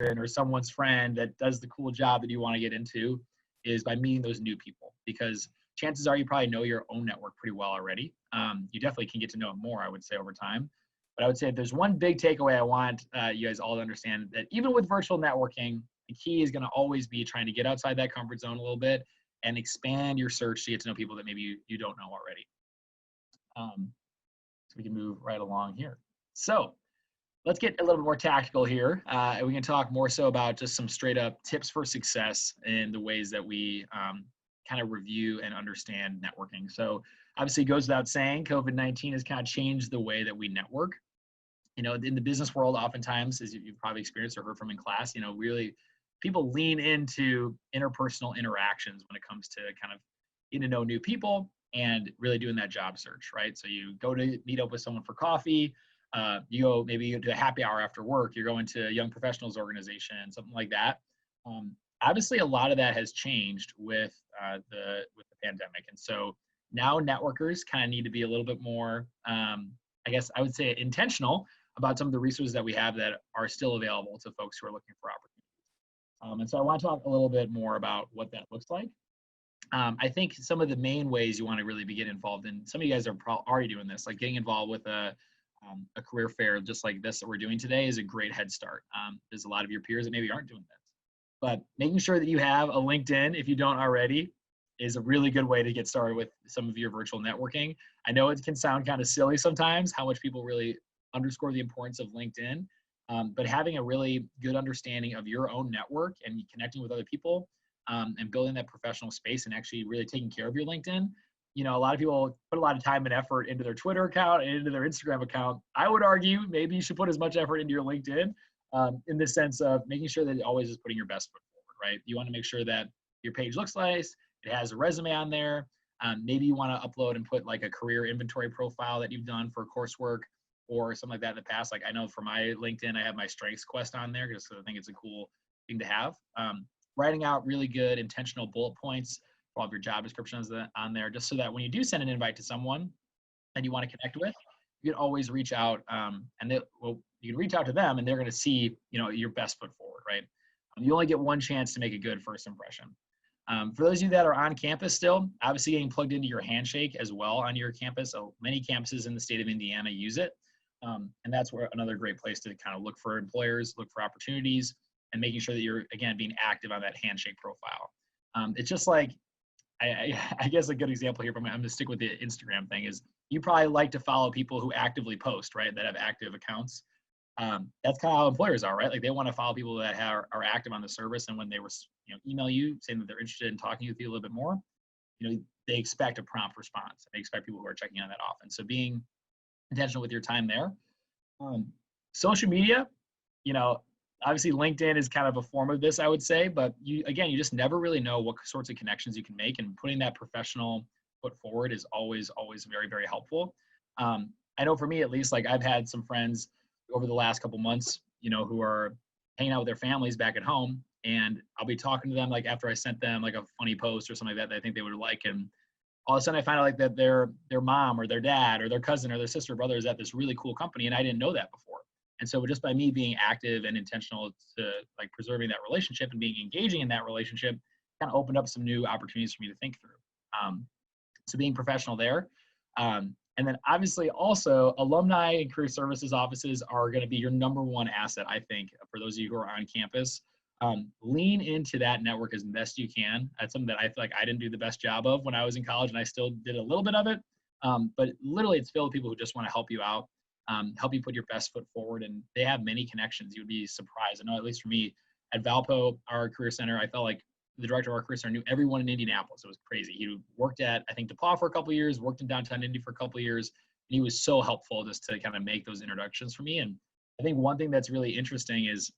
or someone's friend that does the cool job that you want to get into is by meeting those new people, because chances are you probably know your own network pretty well already. You definitely can get to know it more, I would say, over time. But I would say if there's one big takeaway I want you guys all to understand, that even with virtual networking, the key is going to always be trying to get outside that comfort zone a little bit and expand your search to get to know people that maybe you don't know already. So we can move right along here. So let's get a little bit more tactical here. And we can talk more so about just some straight up tips for success in the ways that we kind of review and understand networking. So obviously it goes without saying, COVID-19 has kind of changed the way that we network. You know, in the business world, oftentimes, as you've probably experienced or heard from in class, you know, really people lean into interpersonal interactions when it comes to kind of getting to know new people and really doing that job search, right? So you go to meet up with someone for coffee, you go maybe to a happy hour after work, you're going to a young professionals organization, something like that. Obviously, a lot of that has changed with the pandemic, and so now networkers kind of need to be a little bit more, I guess I would say, intentional about some of the resources that we have that are still available to folks who are looking for opportunities. And so I want to talk a little bit more about what that looks like. I think some of the main ways you want to really be getting involved in, some of you guys are already doing this, like getting involved with a career fair just like this that we're doing today is a great head start. There's a lot of your peers that maybe aren't doing this. But making sure that you have a LinkedIn, if you don't already, is a really good way to get started with some of your virtual networking. I know it can sound kind of silly sometimes how much people really underscore the importance of LinkedIn, but having a really good understanding of your own network and connecting with other people and building that professional space and actually really taking care of your LinkedIn. You know, a lot of people put a lot of time and effort into their Twitter account and into their Instagram account. I would argue maybe you should put as much effort into your LinkedIn in the sense of making sure that it always is putting your best foot forward, right? You want to make sure that your page looks nice, it has a resume on there. Maybe you want to upload and put like a career inventory profile that you've done for coursework or something like that in the past. Like I know for my LinkedIn, I have my strengths quest on there just because I think it's a cool thing to have. Writing out really good intentional bullet points for all of your job descriptions on there, just so that when you do send an invite to someone that you want to connect with, you can always reach out and you can reach out to them and they're going to see, you know, your best foot forward, right? You only get one chance to make a good first impression. For those of you that are on campus still, obviously getting plugged into your Handshake as well on your campus. So many campuses in the state of Indiana use it. And that's where another great place to kind of look for employers, look for opportunities, and making sure that you're, again, being active on that Handshake profile. It's just like, I guess a good example here, but I'm going to stick with the Instagram thing, is you probably like to follow people who actively post, right, that have active accounts. That's kind of how employers are, right? Like they want to follow people that are active on the service, and when they email you saying that they're interested in talking with you a little bit more, you know, they expect a prompt response. They expect people who are checking on that often. So being intentional with your time there. Social media, you know, obviously LinkedIn is kind of a form of this, I would say, but you just never really know what sorts of connections you can make, and putting that professional foot forward is always very, very helpful. I know for me, at least, like I've had some friends over the last couple months, you know, who are hanging out with their families back at home, and I'll be talking to them like after I sent them like a funny post or something like that I think they would like, and all of a sudden I find out like that their mom or their dad or their cousin or their sister or brother is at this really cool company, and I didn't know that before. And so just by me being active and intentional to like preserving that relationship and being engaging in that relationship kind of opened up some new opportunities for me to think through. So being professional there. And then obviously also alumni and career services offices are going to be your number one asset, I think, for those of you who are on campus. Lean into that network as best you can. That's something that I feel like I didn't do the best job of when I was in college, and I still did a little bit of it. But literally it's filled with people who just want to help you out. Help you put your best foot forward, and they have many connections. You would be surprised. I know, at least for me at Valpo, our career center, I felt like the director of our career center knew everyone in Indianapolis. It was crazy. He worked at, I think, DePaul for a couple of years, worked in downtown Indy for a couple of years, and he was so helpful just to kind of make those introductions for me. And I think one thing that's really interesting is,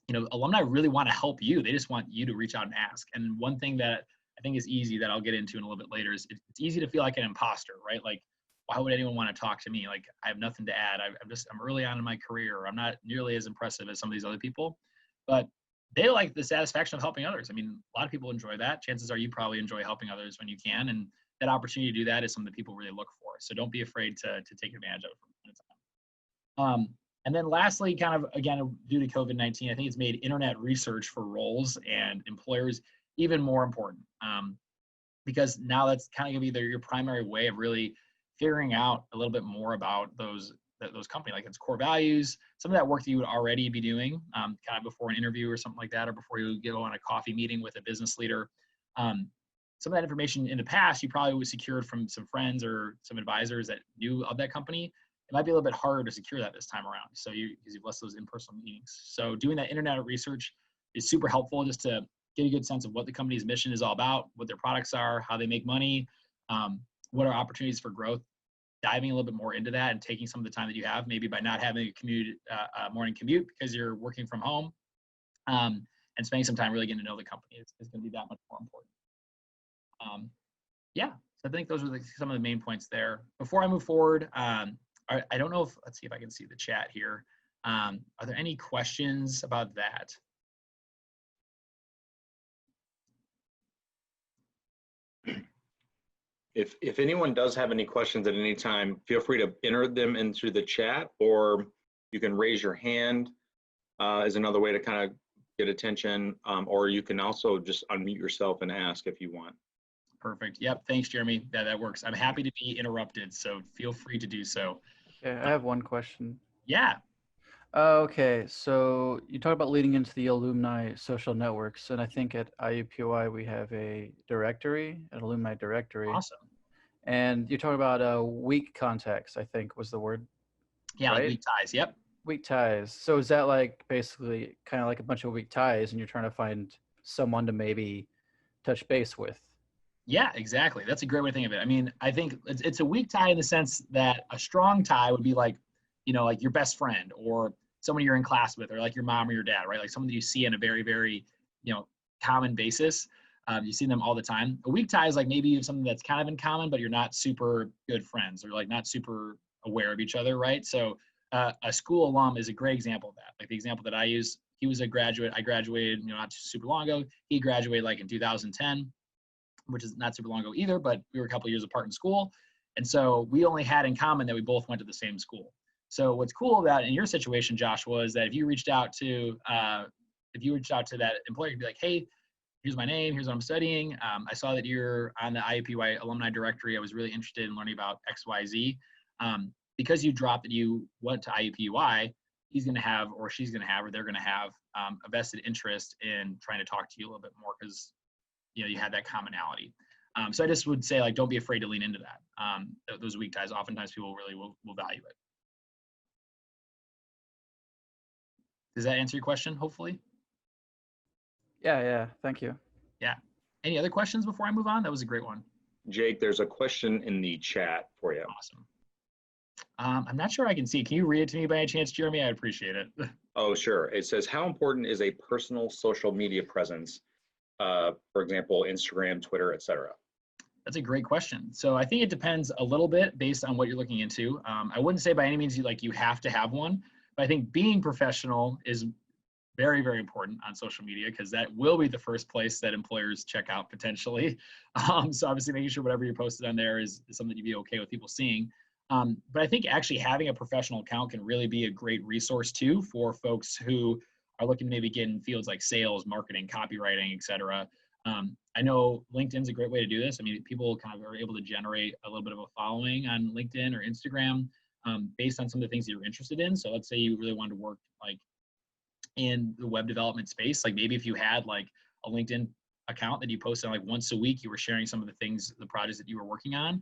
you know, alumni really want to help you. They just want you to reach out and ask. And one thing that I think is easy that I'll get into in a little bit later is it's easy to feel like an imposter, right? Like, why would anyone want to talk to me? Like, I have nothing to add. I'm early on in my career. I'm not nearly as impressive as some of these other people, but they like the satisfaction of helping others. I mean, a lot of people enjoy that. Chances are you probably enjoy helping others when you can. And that opportunity to do that is something that people really look for. So don't be afraid to take advantage of it from time to time. And then lastly, kind of, again, due to COVID-19, I think it's made internet research for roles and employers even more important, because now that's kind of going to be your primary way of really figuring out a little bit more about those companies, like its core values, some of that work that you would already be doing kind of before an interview or something like that, or before you go on a coffee meeting with a business leader. Some of that information in the past, you probably was secured from some friends or some advisors that knew of that company. It might be a little bit harder to secure that this time around. So because you've less those in-person meetings. So doing that internet research is super helpful just to get a good sense of what the company's mission is all about, what their products are, how they make money, what are opportunities for growth, diving a little bit more into that and taking some of the time that you have, maybe by not having a morning commute because you're working from home, and spending some time really getting to know the company is going to be that much more important. Yeah, so I think those are some of the main points there. Before I move forward, I don't know if, let's see if I can see the chat here. Are there any questions about that? If anyone does have any questions at any time, feel free to enter them into the chat, or you can raise your hand as another way to kind of get attention, or you can also just unmute yourself and ask if you want. Perfect. Yep. Thanks, Jeremy. That works. I'm happy to be interrupted, so feel free to do so. Okay, I have one question. Yeah. Okay, so you talk about leading into the alumni social networks, and I think at IUPUI we have a directory, an alumni directory. Awesome. And you talk about weak contacts, I think was the word. Yeah, right? like weak ties. Yep. Weak ties. So is that like basically kind of like a bunch of weak ties, and you're trying to find someone to maybe touch base with? Yeah, exactly. That's a great way to think of it. I mean, I think it's a weak tie in the sense that a strong tie would be like, like your best friend or someone you're in class with, or like your mom or your dad, right? Like someone that you see on a very, very, common basis. You see them all the time. A weak tie is like maybe you have something that's kind of in common, but you're not super good friends or like not super aware of each other, right? So a school alum is a great example of that. Like the example that I use, he was a graduate. I graduated, not super long ago. He graduated like in 2010. Which is not super long ago either, but we were a couple of years apart in school. And so we only had in common that we both went to the same school. So what's cool about in your situation, Josh, was that if you reached out to that employer, you'd be like, hey, here's my name, here's what I'm studying. I saw that you're on the IUPUI alumni directory. I was really interested in learning about XYZ. Because you dropped that you went to IUPUI, he's going to have, or she's going to have, or they're going to have a vested interest in trying to talk to you a little bit more because you had that commonality. So I just would say, like, don't be afraid to lean into that. Those weak ties, oftentimes people really will value it. Does that answer your question, hopefully? Yeah, thank you. Yeah. Any other questions before I move on? That was a great one. Jake, there's a question in the chat for you. Awesome. I'm not sure I can see. Can you read it to me by any chance, Jeremy? I'd appreciate it. Oh, sure. It says, how important is a personal social media presence? For example, Instagram, Twitter, etc. That's a great question. So I think it depends a little bit based on what you're looking into. I wouldn't say by any means you have to have one, but I think being professional is very, very important on social media because that will be the first place that employers check out potentially. So obviously making sure whatever you posted on there is something you'd be okay with people seeing. But I think actually having a professional account can really be a great resource too for folks who are looking to maybe get in fields like sales, marketing, copywriting, et cetera. I know LinkedIn's a great way to do this. I mean, people kind of are able to generate a little bit of a following on LinkedIn or Instagram based on some of the things that you're interested in. So let's say you really wanted to work like in the web development space. Like maybe if you had like a LinkedIn account that you posted like once a week, you were sharing some of the things, the projects that you were working on.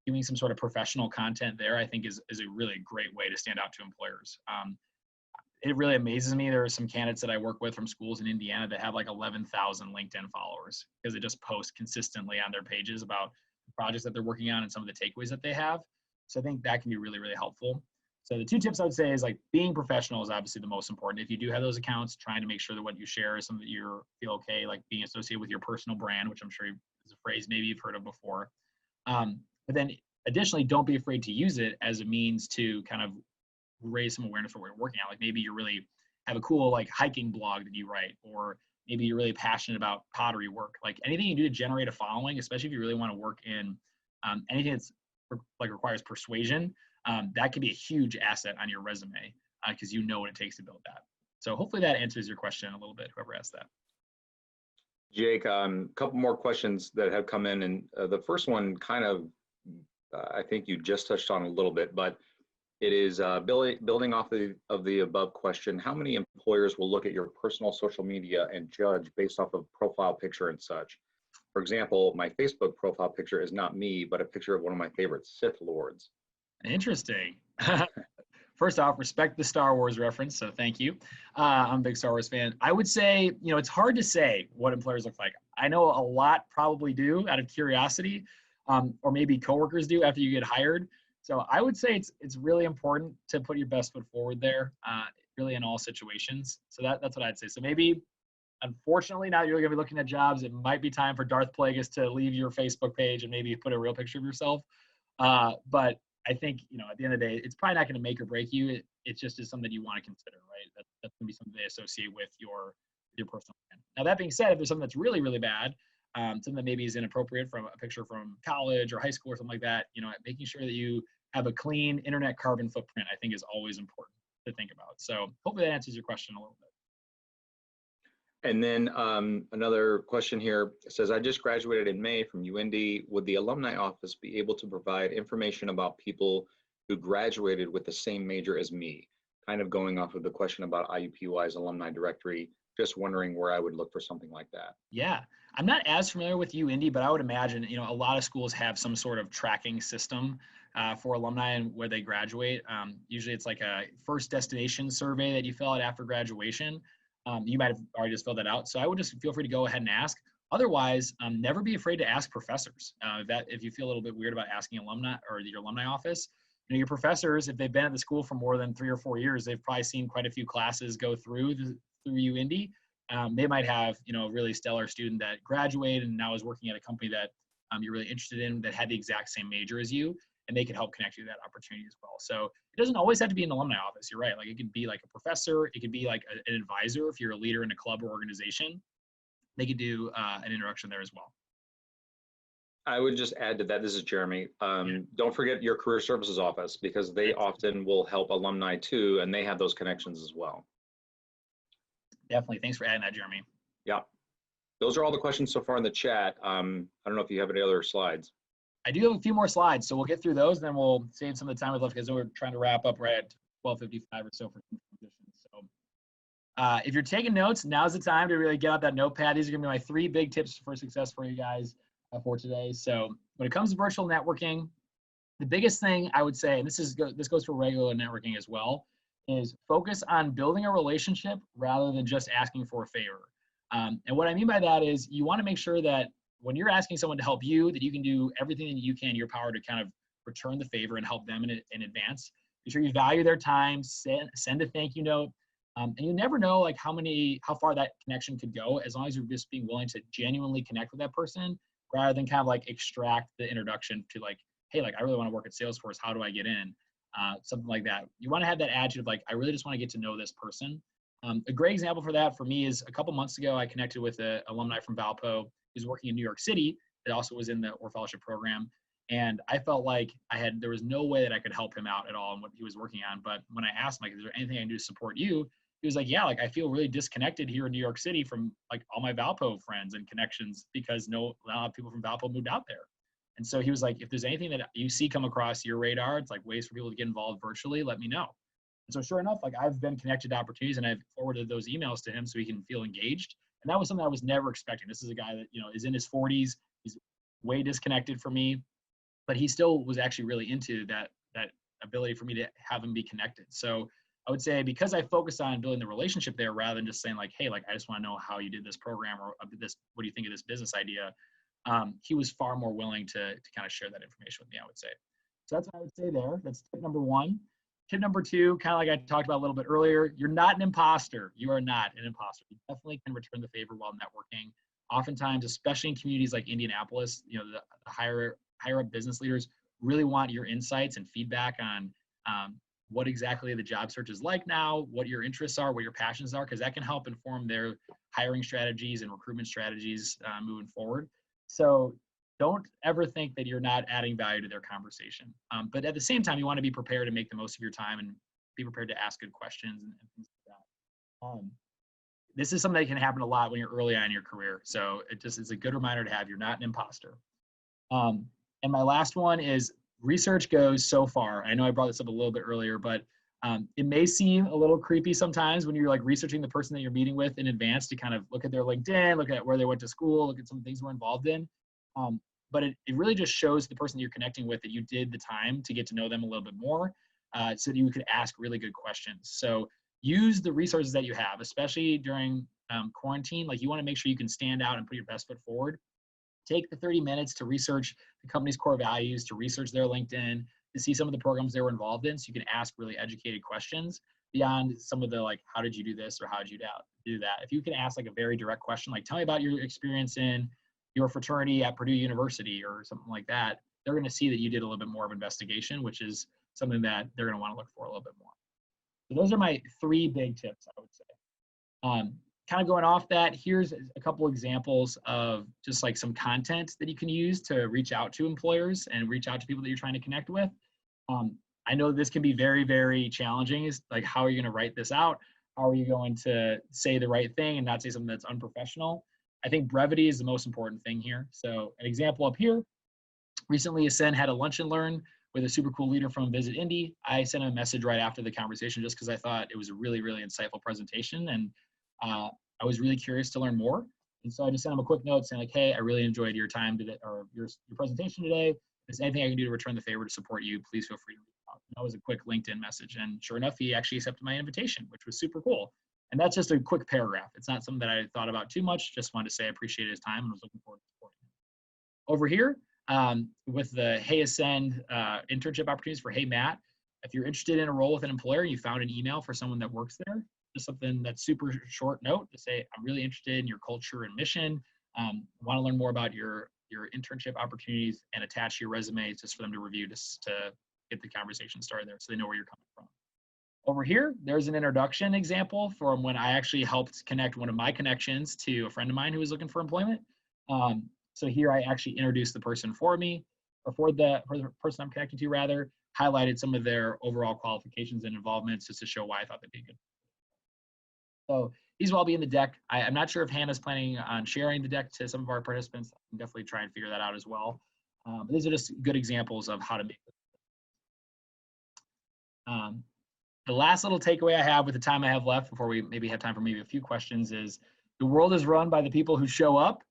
Doing some sort of professional content there, I think is a really great way to stand out to employers. It really amazes me. There are some candidates that I work with from schools in Indiana that have like 11,000 LinkedIn followers because they just post consistently on their pages about the projects that they're working on and some of the takeaways that they have. So I think that can be really, really helpful. So the two tips I would say is like being professional is obviously the most important. If you do have those accounts, trying to make sure that what you share is something that you feel okay, like being associated with your personal brand, which I'm sure is a phrase maybe you've heard of before. But then additionally, don't be afraid to use it as a means to kind of raise some awareness for what you're working on. Like maybe you really have a cool like hiking blog that you write, or maybe you're really passionate about pottery work. Like anything you do to generate a following, especially if you really want to work in anything that's like requires persuasion, that could be a huge asset on your resume. because you know what it takes to build that. So hopefully that answers your question a little bit, whoever asked that. Jake, a couple more questions that have come in, and the first one kind of, I think you just touched on a little bit, but it is building off of the above question. How many employers will look at your personal social media and judge based off of profile picture and such? For example, my Facebook profile picture is not me, but a picture of one of my favorite Sith Lords. Interesting. First off, respect the Star Wars reference, so thank you. I'm a big Star Wars fan. I would say, it's hard to say what employers look like. I know a lot probably do out of curiosity, or maybe coworkers do after you get hired. So I would say it's really important to put your best foot forward there, really in all situations. So that's what I'd say. So maybe, unfortunately, now you're going to be looking at jobs. It might be time for Darth Plagueis to leave your Facebook page and maybe put a real picture of yourself. But I think, at the end of the day, it's probably not going to make or break you. It just is something you want to consider, right? That's going to be something they associate with your personal brand. Now, that being said, if there's something that's really, really bad, something that maybe is inappropriate from a picture from college or high school or something like that, making sure that you have a clean internet carbon footprint, I think is always important to think about. So hopefully that answers your question a little bit. And then another question here says, I just graduated in May from UND. Would the alumni office be able to provide information about people who graduated with the same major as me? Kind of going off of the question about IUPUI's alumni directory, just wondering where I would look for something like that. Yeah, I'm not as familiar with UND, but I would imagine, a lot of schools have some sort of tracking system for alumni and where they graduate. Usually it's like a first destination survey that you fill out after graduation. You might have already just filled that out. So I would just feel free to go ahead and ask. Otherwise, never be afraid to ask professors. If you feel a little bit weird about asking alumni or your alumni office, your professors, if they've been at the school for more than 3 or 4 years, they've probably seen quite a few classes go through UND. They might have, a really stellar student that graduated and now is working at a company that you're really interested in that had the exact same major as you, and they can help connect you to that opportunity as well. So it doesn't always have to be an alumni office. You're right. Like it could be like a professor. It could be like an advisor. If you're a leader in a club or organization, they could do an introduction there as well. I would just add to that, this is Jeremy. Don't forget your career services office, because they often will help alumni too, and they have those connections as well. Definitely. Thanks for adding that, Jeremy. Yeah. Those are all the questions so far in the chat. I don't know if you have any other slides. I do have a few more slides, so we'll get through those, and then we'll save some of the time we've left because we're trying to wrap up right at 12:55 or so for transitions. So if you're taking notes, now's the time to really get out that notepad. These are going to be my 3 big tips for success for you guys for today. So when it comes to virtual networking, the biggest thing I would say, and this goes for regular networking as well, is focus on building a relationship rather than just asking for a favor. And what I mean by that is you want to make sure that when you're asking someone to help you, that you can do everything that you can in your power to kind of return the favor and help them in advance. Be sure you value their time, send a thank you note. And you never know like how far that connection could go, as long as you're just being willing to genuinely connect with that person rather than kind of like extract the introduction to like, hey, like I really want to work at Salesforce. How do I get in? Something like that. You want to have that attitude of like, I really just want to get to know this person. A great example for that for me is a couple months ago, I connected with an alumni from Valpo who's working in New York City that also was in the Orr Fellowship program. And I felt like there was no way that I could help him out at all in what he was working on. But when I asked him, like, is there anything I can do to support you? He was like, yeah, like I feel really disconnected here in New York City from like all my Valpo friends and connections because a lot of people from Valpo moved out there. And so he was like, if there's anything that you see come across your radar, it's like ways for people to get involved virtually, let me know. And so sure enough, like I've been connected to opportunities and I've forwarded those emails to him so he can feel engaged. And that was something I was never expecting. This is a guy that, is in his 40s. He's way disconnected from me, but he still was actually really into that ability for me to have him be connected. So I would say because I focused on building the relationship there rather than just saying like, hey, like I just want to know how you did this program or this, what do you think of this business idea? He was far more willing to kind of share that information with me, I would say. So that's what I would say there. That's tip number 1. Tip number 2, kind of like I talked about a little bit earlier, you're not an imposter. You are not an imposter. You definitely can return the favor while networking. Oftentimes, especially in communities like Indianapolis, the higher up business leaders really want your insights and feedback on what exactly the job search is like now, what your interests are, what your passions are, because that can help inform their hiring strategies and recruitment strategies moving forward. So don't ever think that you're not adding value to their conversation. But at the same time, you want to be prepared to make the most of your time and be prepared to ask good questions and things like that. This is something that can happen a lot when you're early on in your career. So it just is a good reminder to have, you're not an imposter. And my last one is research goes so far. I know I brought this up a little bit earlier, but it may seem a little creepy sometimes when you're like researching the person that you're meeting with in advance to kind of look at their LinkedIn, look at where they went to school, look at some things we're involved in. But it really just shows the person you're connecting with that you did the time to get to know them a little bit more, so that you could ask really good questions. So use the resources that you have, especially during quarantine. Like, you want to make sure you can stand out and put your best foot forward. Take the 30 minutes to research the company's core values, to research their LinkedIn, to see some of the programs they were involved in, so you can ask really educated questions beyond some of the, like, how did you do this or how did you do that? If you can ask like a very direct question, like, tell me about your experience in your fraternity at Purdue University or something like that, they're going to see that you did a little bit more of investigation, which is something that they're going to want to look for a little bit more. So those are my 3 big tips, I would say. Kind of going off that, here's a couple examples of just like some content that you can use to reach out to employers and reach out to people that you're trying to connect with. I know this can be very, very challenging. Is like, how are you going to write this out? How are you going to say the right thing and not say something that's unprofessional? I think brevity is the most important thing here. So an example up here, recently Ascend had a lunch and learn with a super cool leader from Visit Indy. I sent him a message right after the conversation just because I thought it was a really, really insightful presentation. And I was really curious to learn more. And so I just sent him a quick note saying like, hey, I really enjoyed your time today, or your presentation today. If there's anything I can do to return the favor to support you, please feel free to reach out. And that was a quick LinkedIn message. And sure enough, he actually accepted my invitation, which was super cool. And that's just a quick paragraph. It's not something that I thought about too much. Just wanted to say I appreciated his time and was looking forward to supporting him. Over here, with the Hey Ascend internship opportunities for Hey Matt, if you're interested in a role with an employer, you found an email for someone that works there, just something that's super short note to say, I'm really interested in your culture and mission. Want to learn more about your internship opportunities, and attach your resume just for them to review, just to get the conversation started there so they know where you're coming from. Over here, there's an introduction example from when I actually helped connect one of my connections to a friend of mine who was looking for employment. So here I actually introduced the person for me, or for the person I'm connected to rather, highlighted some of their overall qualifications and involvements just to show why I thought they'd be good. So these will all be in the deck. I'm not sure if Hannah's planning on sharing the deck to some of our participants. I can definitely try and figure that out as well. But these are just good examples of how to make this. The last little takeaway I have with the time I have left before we maybe have time for maybe a few questions is, the world is run by the people who show up.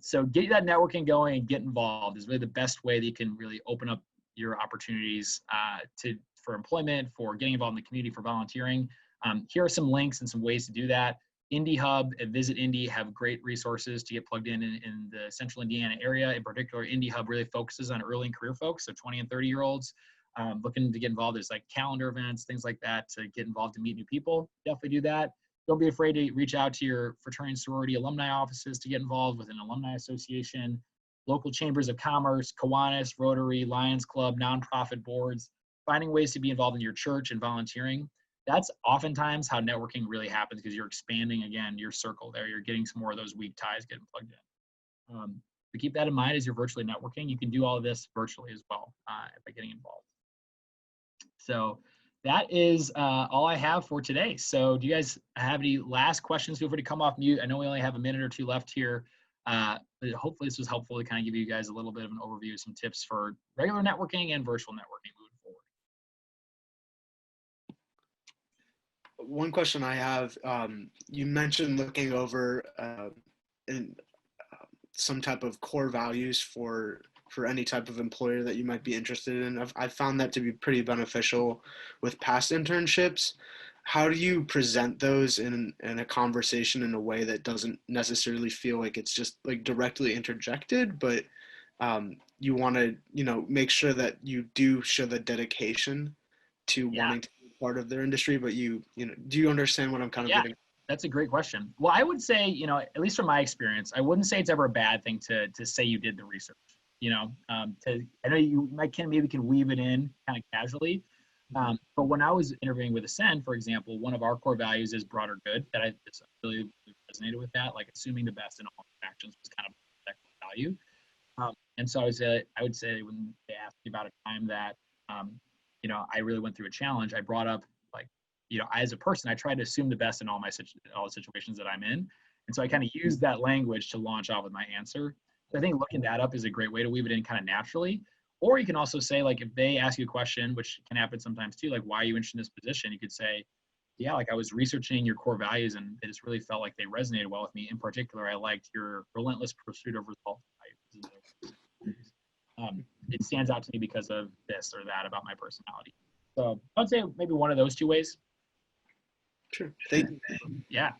So get that networking going and get involved is really the best way that you can really open up your opportunities for employment, for getting involved in the community, for volunteering. Here are some links and some ways to do that. Indie Hub and Visit Indy have great resources to get plugged in the central Indiana area. In particular, Indie Hub really focuses on early and career folks, so 20 and 30-year-olds looking to get involved. There's like calendar events, things like that to get involved and meet new people. Definitely do that. Don't be afraid to reach out to your fraternity and sorority alumni offices to get involved with an alumni association, local chambers of commerce, Kiwanis, Rotary, Lions Club, nonprofit boards, finding ways to be involved in your church and volunteering. That's oftentimes how networking really happens, because you're expanding, again, your circle there. You're getting some more of those weak ties getting plugged in. So keep that in mind as you're virtually networking. You can do all of this virtually as well by getting involved. So that is all I have for today. So do you guys have any last questions? Feel free to come off mute. I know we only have a minute or two left here. But hopefully this was helpful to kind of give you guys a little bit of an overview, some tips for regular networking and virtual networking moving forward. One question I have, you mentioned looking over some type of core values for any type of employer that you might be interested in. I've found that to be pretty beneficial with past internships. How do you present those in a conversation in a way that doesn't necessarily feel like it's just like directly interjected, but you want to, make sure that you do show the dedication to wanting to be part of their industry, but do you understand what I'm kind of getting? That's a great question. Well, I would say, at least from my experience, I wouldn't say it's ever a bad thing to say you did the research. I know you might maybe can weave it in kind of casually. But when I was interviewing with Ascend, for example, one of our core values is broader good. That I just really resonated with that, like assuming the best in all actions was kind of that value. And so I would say when they asked me about a time that, I really went through a challenge, I brought up as a person, I try to assume the best in all the situations that I'm in. And so I kind of use that language to launch off with my answer. So I think looking that up is a great way to weave it in kind of naturally. Or you can also say, like, if they ask you a question, which can happen sometimes too, like, why are you interested in this position? You could say, yeah, like I was researching your core values and it just really felt like they resonated well with me. In particular, I liked your relentless pursuit of results. It stands out to me because of this or that about my personality. So I would say maybe one of those two ways. Sure. Thank you. Yeah.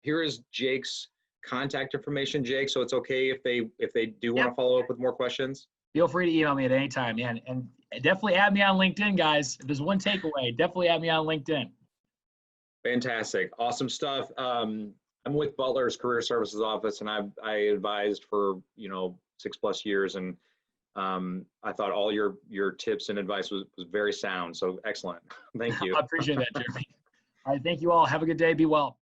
Here is Jake's contact information, Jake. So it's okay if they do want to follow up with more questions. Feel free to email me at any time. Yeah, and definitely add me on LinkedIn, guys. If there's one takeaway, definitely add me on LinkedIn. Fantastic. Awesome stuff. I'm with Butler's Career Services Office, and I advised for 6+ years, and I thought all your tips and advice was very sound. So excellent. Thank you. I appreciate that, Jeremy. All right, thank you all. Have a good day. Be well.